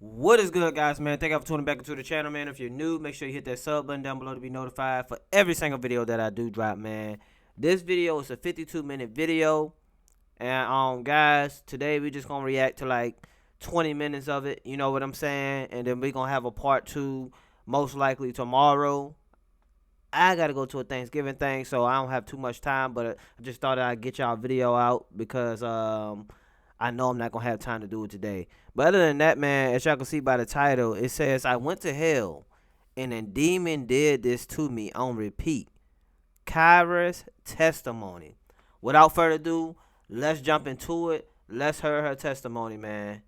What is good, guys, man? Thank you for tuning back into the channel, man. If you're new, make sure you hit that sub button down below to be notified for every single video that I do drop, man. This video is a 52-minute video. And guys, today we just gonna react to like 20 minutes of it, you know what I'm saying? And then we gonna have a part two most likely tomorrow. I gotta go to a Thanksgiving thing, so I don't have too much time, but I just thought I'd get y'all video out because I know I'm not gonna have time to do it today. But other than that, man, as y'all can see by the title, it says I went to hell and a demon did this to me on repeat. Kyra's testimony. Without further ado, let's jump into it. Let's hear her testimony, man.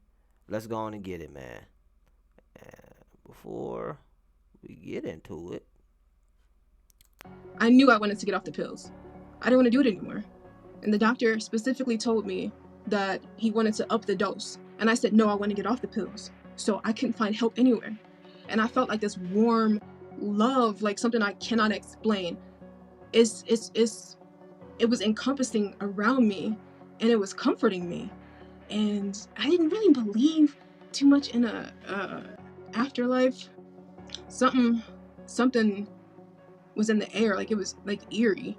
Let's go on and get it, man. And before we get into it, I knew I wanted to get off the pills. I didn't want to do it anymore. And the doctor specifically told me that he wanted to up the dose. And I said, no, I want to get off the pills. So I couldn't find help anywhere. And I felt like this warm love, like something I cannot explain. It was encompassing around me, and it was comforting me. And I didn't really believe too much in a afterlife. Something was in the air, like it was like eerie.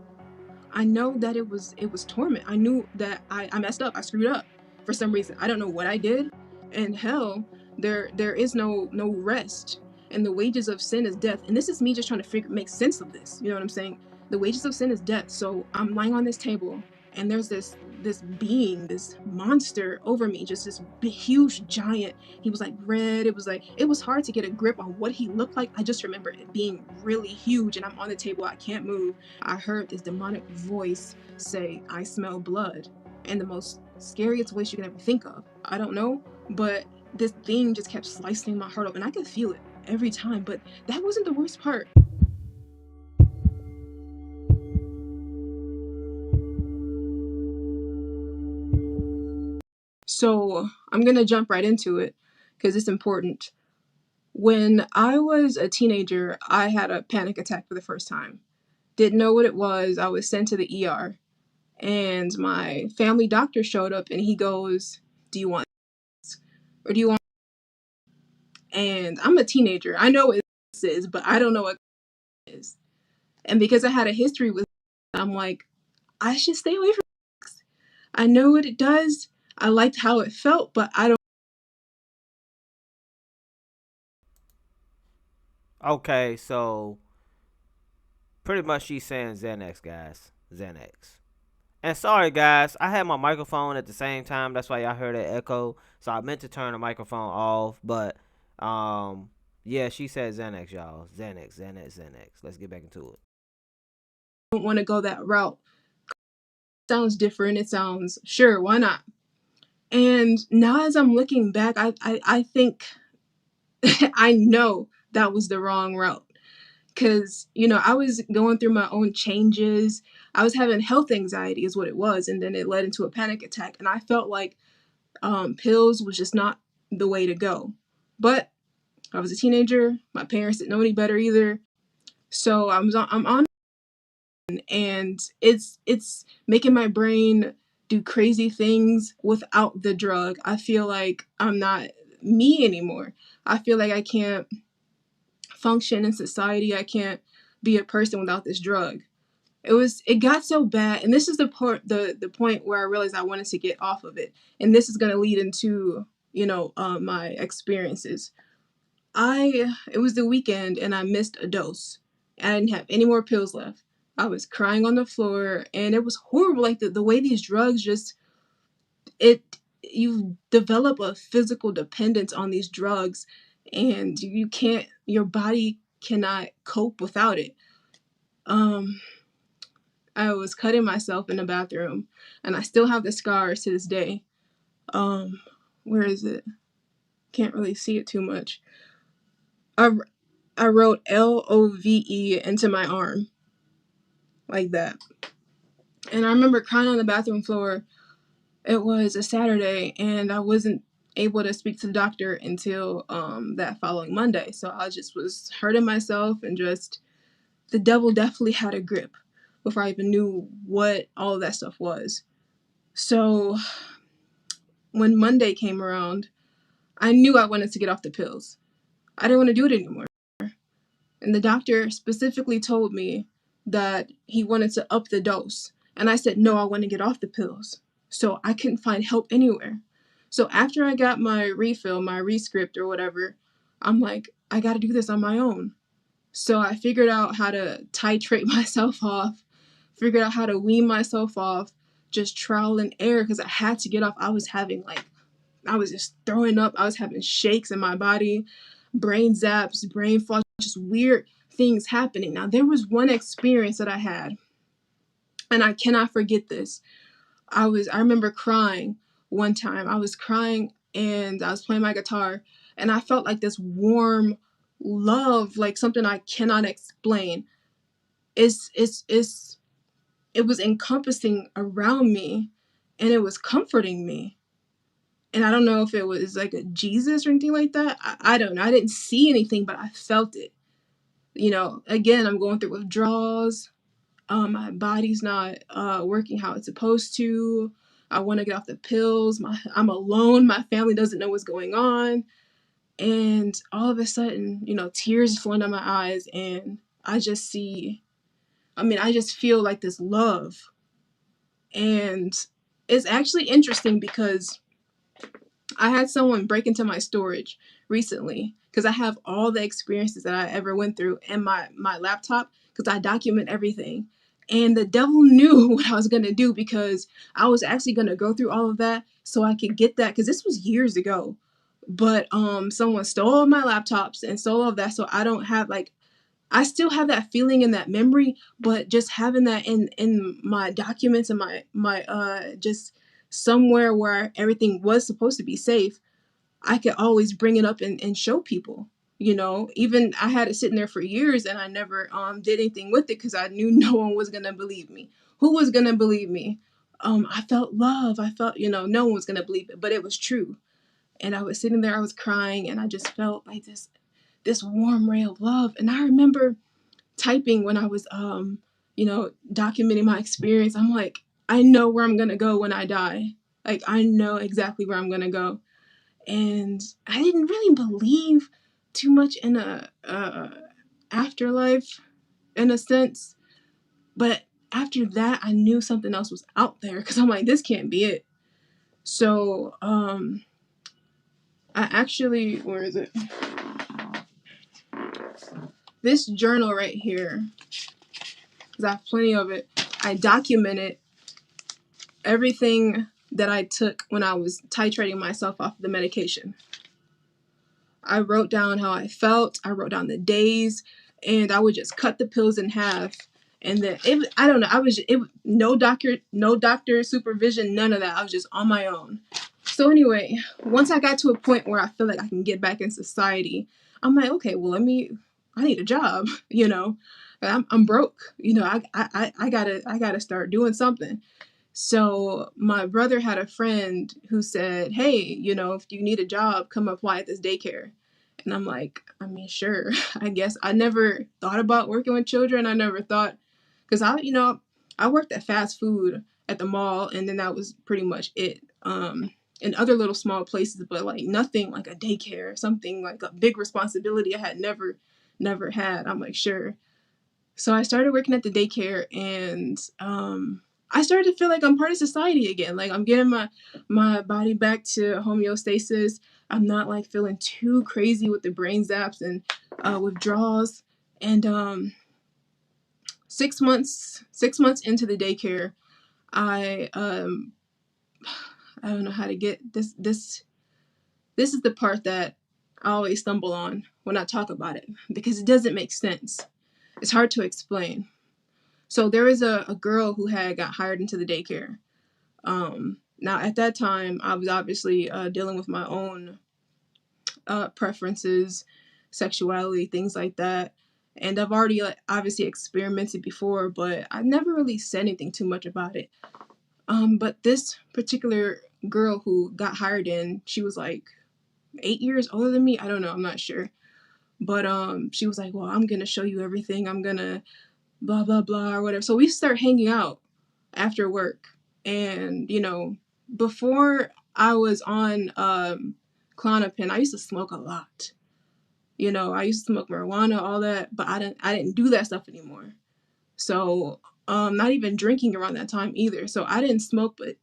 I know that it was torment. I knew that I messed up. I screwed up for some reason. I don't know what I did. And hell, there is no rest. And the wages of sin is death. And this is me just trying to make sense of this. You know what I'm saying? The wages of sin is death. So I'm lying on this table, and there's this being, this monster over me, just this big, huge giant. He was like red. It was hard to get a grip on what he looked like. I just remember it being really huge, and I'm on the table. I can't move. I heard this demonic voice say, "I smell blood," and the most scariest voice you can ever think of. I don't know, but this thing just kept slicing my heart open. I could feel it every time, but that wasn't the worst part. So I'm gonna jump right into it because it's important. When I was a teenager, I had a panic attack for the first time. Didn't know what it was. I was sent to the ER, and my family doctor showed up, and he goes, "Do you want this, or do you want?" And I'm a teenager. I know what this is, but I don't know what it is. And because I had a history with, I'm like, I should stay away from this. I know what it does. I liked how it felt, but I don't. okay, so pretty much she's saying Xanax, guys. Xanax. And sorry, guys, I had my microphone at the same time. That's why y'all heard that echo. So I meant to turn the microphone off, but yeah, she said Xanax, y'all. Xanax, Xanax, Xanax. Let's get back into it. Don't want to go that route. It sounds different. It sounds sure. Why not? And now, as I'm looking back, I think I know that was the wrong route. Because, I was going through my own changes. I was having health anxiety is what it was. And then it led into a panic attack. And I felt like pills was just not the way to go. But I was a teenager. My parents didn't know any better either. So I'm on, and it's making my brain do crazy things without the drug. I feel like I'm not me anymore. I feel like I can't function in society. I can't be a person without this drug. It got so bad, and this is the point where I realized I wanted to get off of it, and this is going to lead into my experiences. It was the weekend, and I missed a dose. I didn't have any more pills left. I was crying on the floor, and it was horrible. Like the way these drugs just it you develop a physical dependence on these drugs, and your body cannot cope without it. Um, I was cutting myself in the bathroom, and I still have the scars to this day. Um, where is it? Can't really see it too much. I, I wrote LOVE into my arm like that. And I remember crying on the bathroom floor. It was a Saturday, and I wasn't able to speak to the doctor until that following Monday. So I just was hurting myself, and just the devil definitely had a grip before I even knew what all of that stuff was. So when Monday came around, I knew I wanted to get off the pills. I didn't want to do it anymore. And the doctor specifically told me that he wanted to up the dose. And I said, no, I want to get off the pills. So I couldn't find help anywhere. So after I got my refill, my rescript or whatever, I'm like, I got to do this on my own. So I figured out how to titrate myself off, figured out how to wean myself off, just trial and error because I had to get off. I was just throwing up. I was having shakes in my body, brain zaps, brain fog, just weird things happening. Now, there was one experience that I had, and I cannot forget this. I remember crying one time. I was crying and I was playing my guitar, and I felt like this warm love, like something I cannot explain. It was encompassing around me, and it was comforting me. And I don't know if it was like a Jesus or anything like that. I don't know. I didn't see anything, but I felt it. Again, I'm going through withdrawals. My body's not working how it's supposed to. I want to get off the pills. I'm alone. My family doesn't know what's going on. And all of a sudden, tears flowing down my eyes. And I just I just feel like this love. And it's actually interesting because I had someone break into my storage recently because I have all the experiences that I ever went through in my laptop because I document everything. And the devil knew what I was going to do because I was actually going to go through all of that so I could get that because this was years ago. But someone stole all my laptops and stole all of that, so I don't have I still have that feeling and that memory, but just having that in my documents and my just somewhere where everything was supposed to be safe, I could always bring it up and show people. Even I had it sitting there for years and I never did anything with it because I knew no one was gonna believe me. Who was gonna believe me? I felt love. I felt, no one was gonna believe it, but it was true. And I was sitting there, I was crying, and I just felt like this warm ray of love. And I remember typing when I was documenting my experience. I'm like, I know where I'm gonna go when I die. Like, I know exactly where I'm gonna go. And I didn't really believe too much in a afterlife in a sense, but after that I knew something else was out there because I'm like, this can't be it. So I actually, where is it, this journal right here, because I have plenty of it, I documented everything that I took when I was titrating myself off the medication. I wrote down how I felt. I wrote down the days, and I would just cut the pills in half. And then I don't know. No doctor supervision, none of that. I was just on my own. So anyway, once I got to a point where I feel like I can get back in society, I'm like, okay, well, I need a job. I'm broke. I gotta start doing something. So my brother had a friend who said, hey, if you need a job, come apply at this daycare. And I'm like, sure, I guess. I never thought about working with children. I never thought, because I worked at fast food at the mall, and then that was pretty much it. In other little small places, but like nothing like a daycare, something like a big responsibility I had never had. I'm like, sure. So I started working at the daycare, and I started to feel like I'm part of society again. Like I'm getting my body back to homeostasis. I'm not like feeling too crazy with the brain zaps and withdrawals. And 6 months into the daycare, I don't know how to get this. This is the part that I always stumble on when I talk about it because it doesn't make sense. It's hard to explain. So there was a girl who had got hired into the daycare. Now at that time, I was obviously dealing with my own preferences, sexuality, things like that. And I've already obviously experimented before, but I never really said anything too much about it. But this particular girl who got hired in, she was like 8 years older than me. I don't know, I'm not sure. But she was like, well, I'm gonna show you everything. I'm gonna blah blah blah or whatever. So we start hanging out after work. And before I was on Klonopin. I used to smoke a lot. You know, I used to smoke marijuana, all that, but I didn't do that stuff anymore. So, not even drinking around that time either. So I didn't smoke, but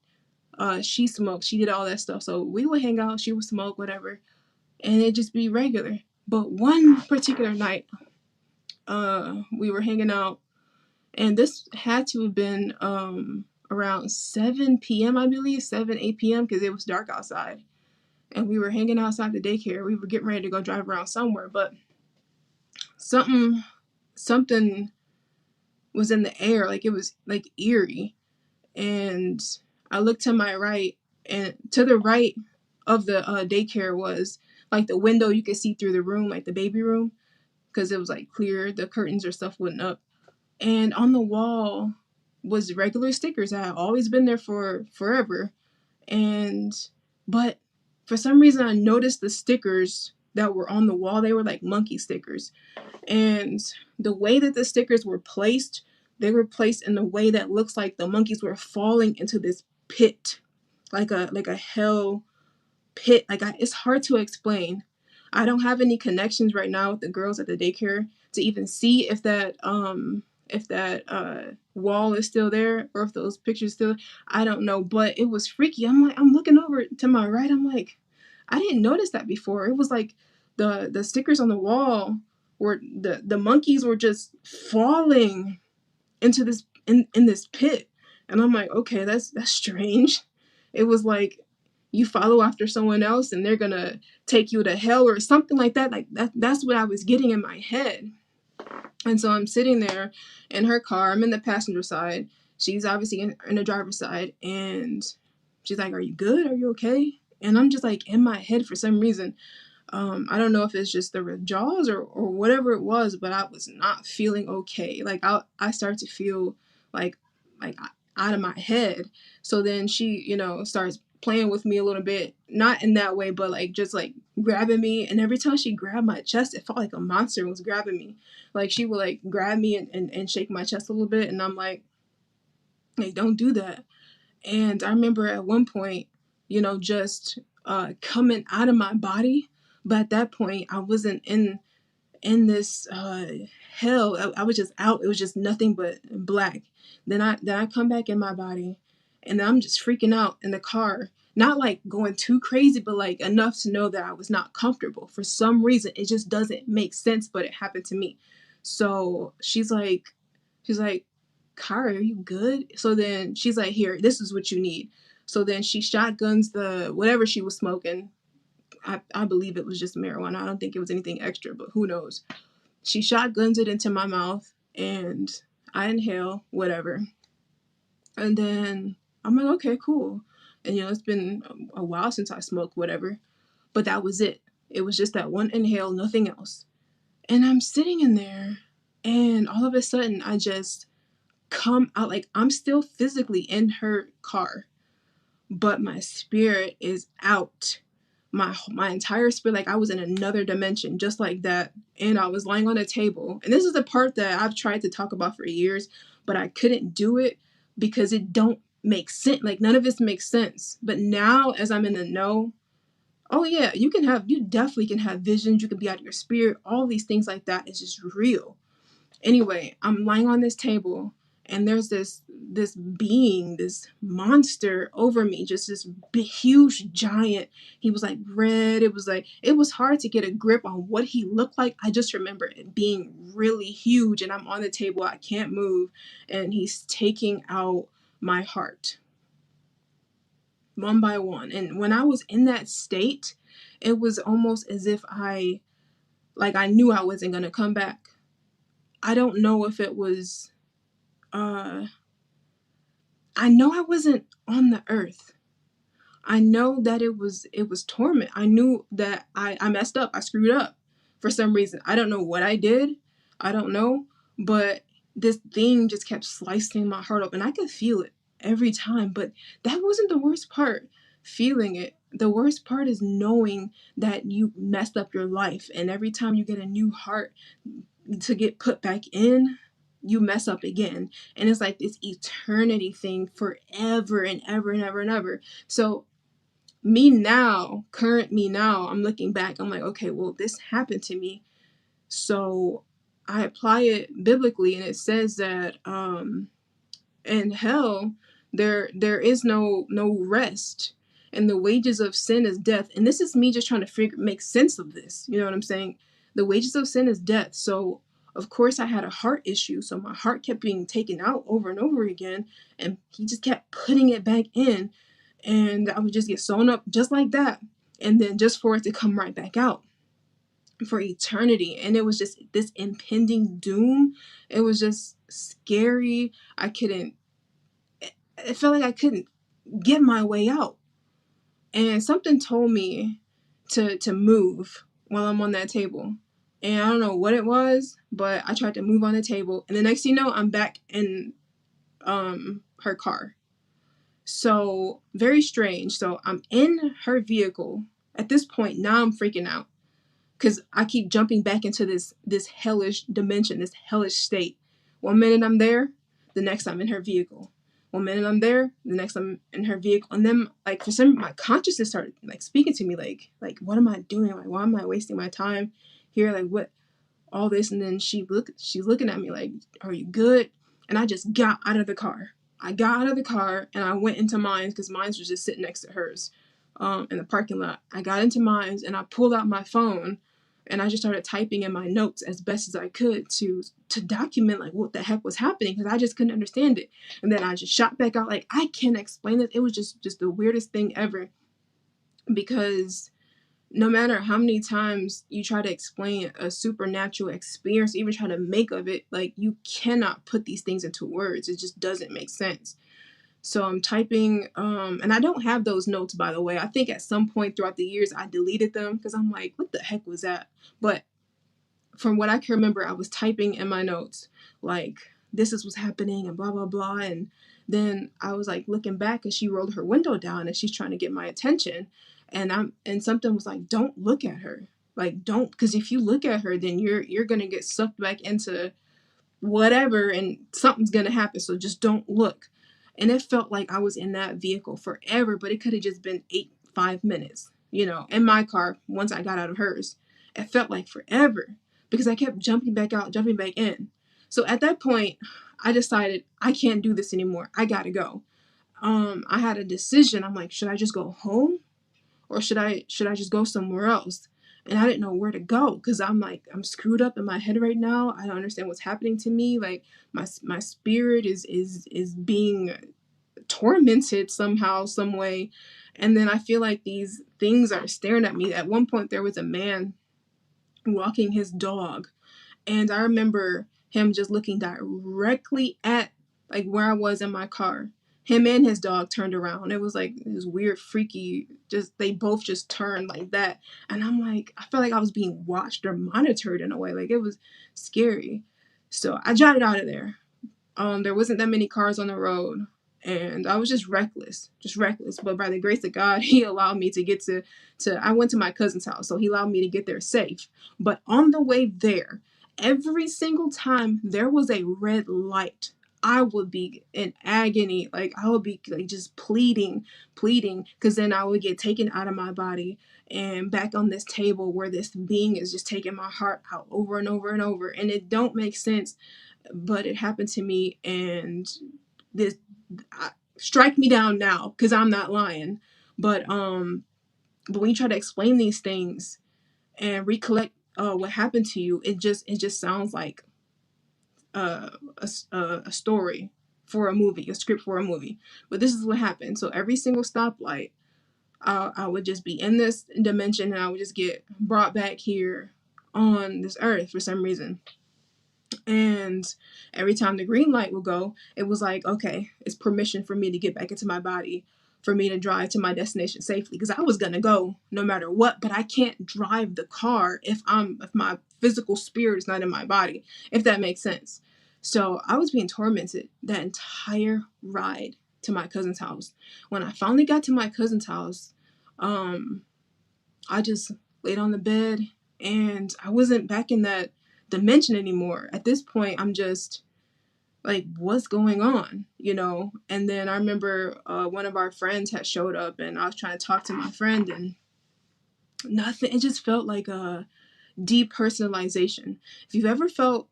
she smoked. She did all that stuff. So we would hang out. She would smoke, whatever, and it'd just be regular. But one particular night, we were hanging out, and this had to have been around 7 p.m. I believe, 8 p.m. because it was dark outside, and we were hanging outside the daycare. We were getting ready to go drive around somewhere, but something was in the air, like it was like eerie. And I looked to my right, and to the right of the daycare was like the window you could see through the room, like the baby room, because it was like clear, the curtains or stuff wasn't up. And on the wall was regular stickers that had always been there for forever. And but for some reason I noticed the stickers that were on the wall, they were like monkey stickers. And the way that the stickers were placed, they were placed in a way that looks like the monkeys were falling into this pit, like a hell pit. It's hard to explain. I don't have any connections right now with the girls at the daycare to even see if that wall is still there or if those pictures still. I don't know, but it was freaky. I'm looking over to my right. I'm like, I didn't notice that before. It was like the stickers on the wall were the monkeys were just falling into this in this pit. And I'm like, okay, that's strange. It was like you follow after someone else and they're gonna take you to hell or something like that. Like that's what I was getting in my head. And so I'm sitting there in her car. I'm in the passenger side. She's obviously in the driver's side. And she's like, are you good? Are you okay? And I'm just like in my head for some reason. I don't know if it's just the jaws or whatever it was, but I was not feeling okay. Like I started to feel like like out of my head. So then she, starts playing with me a little bit, not in that way, but like just like grabbing me. And every time she grabbed my chest, it felt like a monster was grabbing me. Like she would like grab me and shake my chest a little bit, and I'm like, hey, don't do that. And I remember at one point, just coming out of my body. But at that point, I wasn't in this hell. I was just out. It was just nothing but black. Then I come back in my body, and I'm just freaking out in the car. Not like going too crazy, but like enough to know that I was not comfortable. For some reason, it just doesn't make sense, but it happened to me. So she's like, Kara, are you good? So then she's like, here, this is what you need. So then she shotguns the whatever she was smoking. I believe it was just marijuana. I don't think it was anything extra, but who knows. She shotguns it into my mouth, and I inhale, whatever. And then I'm like, okay, cool. And it's been a while since I smoked, whatever. But that was it. It was just that one inhale, nothing else. And I'm sitting in there, and all of a sudden I just come out. Like I'm still physically in her car, but my spirit is out. My entire spirit, like I was in another dimension, just like that. And I was lying on a table. And this is the part that I've tried to talk about for years, but I couldn't do it because it don't make sense. Like none of this makes sense. But now as I'm in the know, oh yeah, you definitely can have visions. You can be out of your spirit. All these things like that is just real. Anyway, I'm lying on this table, and there's this being, this monster over me, just this big, huge giant. He was like red. It was hard to get a grip on what he looked like. I just remember it being really huge, and I'm on the table. I can't move, and he's taking out my heart one by one. And when I was in that state, it was almost as if I knew I wasn't gonna come back. I don't know if it was I know I wasn't on the earth. I know that it was torment. I knew that I messed up. I screwed up for some reason. I don't know what I did. I don't know, but this thing just kept slicing my heart up, and I could feel it every time. But that wasn't the worst part, feeling it. The worst part is knowing that you messed up your life, and every time you get a new heart to get put back in, you mess up again. And it's like this eternity thing forever and ever and ever and ever. So current me now, I'm looking back, I'm like, okay, well, this happened to me. So I apply it biblically, and it says that in hell there is no rest, and the wages of sin is death. And this is me just trying to make sense of this. You know what I'm saying? The wages of sin is death. So of course I had a heart issue, so my heart kept being taken out over and over again, and he just kept putting it back in, and I would just get sewn up just like that, and then just for it to come right back out for eternity. And it was just this impending doom. It was just scary. It felt like I couldn't get my way out. And something told me to move while I'm on that table. And I don't know what it was, but I tried to move on the table. And the next thing you know, I'm back in her car. So very strange. So I'm in her vehicle. At this point, now I'm freaking out, because I keep jumping back into this hellish dimension, this hellish state. 1 minute I'm there, the next I'm in her vehicle. 1 minute I'm there, the next I'm in her vehicle. And then, like, for some, my consciousness started like speaking to me, like what am I doing? Like, why am I wasting my time here? Like, what, all this? And then she's looking at me like, are you good? And I just got out of the car. I got out of the car and I went into mine, because mine was just sitting next to hers in the parking lot. I got into mine and I pulled out my phone, and I just started typing in my notes as best as I could to document like what the heck was happening, because I just couldn't understand it. And then I just shot back out like, I can't explain it. It was just the weirdest thing ever, because no matter how many times you try to explain a supernatural experience, even try to make of it, like, you cannot put these things into words. It just doesn't make sense. So I'm typing, and I don't have those notes, by the way. I think at some point throughout the years I deleted them, because I'm like, what the heck was that? But from what I can remember, I was typing in my notes like, this is what's happening and blah blah blah. And then I was like looking back, and she rolled her window down and she's trying to get my attention, and something was like, don't look at her, like, don't, because if you look at her, then you're gonna get sucked back into whatever, and something's gonna happen, so just don't look. And it felt like I was in that vehicle forever, but it could have just been 5 minutes, in my car. Once I got out of hers, it felt like forever, because I kept jumping back out, jumping back in. So at that point, I decided I can't do this anymore. I gotta go. I had a decision. I'm like, should I just go home, or should I just go somewhere else? And I didn't know where to go, because I'm like, I'm screwed up in my head right now. I don't understand what's happening to me. Like, my spirit is being tormented somehow, some way. And then I feel like these things are staring at me. At one point there was a man walking his dog, and I remember him just looking directly at, like, where I was in my car. Him and his dog turned around. It was like this weird, freaky, just, they both just turned like that. And I'm like, I felt like I was being watched or monitored in a way. Like, it was scary. So I jotted out of there. There wasn't that many cars on the road, and I was just reckless. But by the grace of God, he allowed me to get to I went to my cousin's house, so he allowed me to get there safe. But on the way there, every single time there was a red light, I would be in agony. Like, I would be like just pleading, because then I would get taken out of my body and back on this table where this being is just taking my heart out over and over and over. And it don't make sense, but it happened to me. And this, strike me down now, because I'm not lying. But when you try to explain these things and recollect what happened to you, it just sounds like a story for a movie, a script for a movie. But this is what happened. So every single stoplight, I would just be in this dimension, and I would just get brought back here on this earth for some reason. And every time the green light would go, it was like, okay, it's permission for me to get back into my body, for me to drive to my destination safely, because I was gonna go no matter what. But I can't drive the car if my physical spirit is not in my body, if that makes sense. So I was being tormented that entire ride to my cousin's house. When I finally got to my cousin's house, I just laid on the bed, and I wasn't back in that dimension anymore. At this point, I'm just like, what's going on, And then I remember one of our friends had showed up, and I was trying to talk to my friend, and nothing. It just felt like a depersonalization. If you've ever felt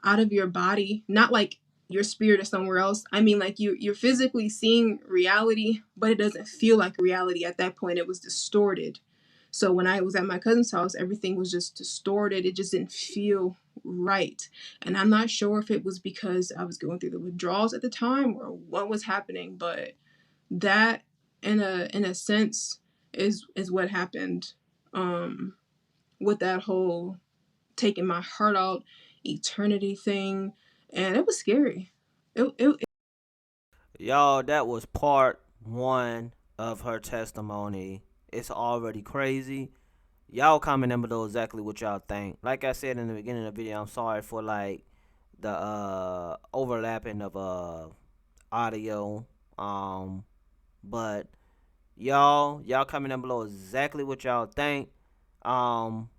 out of your body, not like your spirit is somewhere else. I mean, like you're physically seeing reality, but it doesn't feel like reality at that point. It was distorted. So when I was at my cousin's house, everything was just distorted. It just didn't feel right. And I'm not sure if it was because I was going through the withdrawals at the time or what was happening, but that in a sense is what happened with that whole taking my heart out eternity thing, and it was scary. It Y'all, that was part one of her testimony. It's already crazy. Y'all comment down below exactly what y'all think. Like I said in the beginning of the video, I'm sorry for like the overlapping of audio. But y'all comment down below exactly what y'all think. Um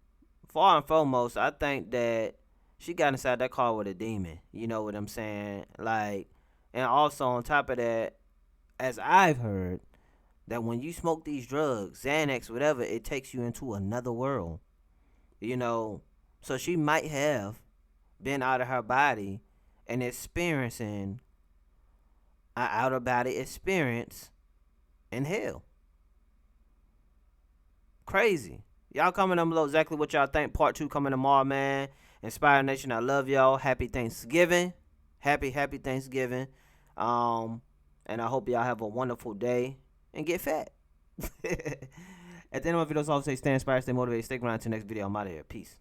Far and foremost, I think that she got inside that car with a demon. You know what I'm saying? Like, and also on top of that, as I've heard, that when you smoke these drugs, Xanax, whatever, it takes you into another world. You know, so she might have been out of her body and experiencing an out of body experience in hell. Crazy. Y'all comment down below exactly what y'all think. Part 2 coming tomorrow, man. Inspire Nation, I love y'all. Happy Thanksgiving. Happy Thanksgiving. Um, and I hope y'all have a wonderful day and get fat. At the end of my videos, I always say stay inspired, stay motivated, stay grounded. Till next video, I'm out of here. Peace.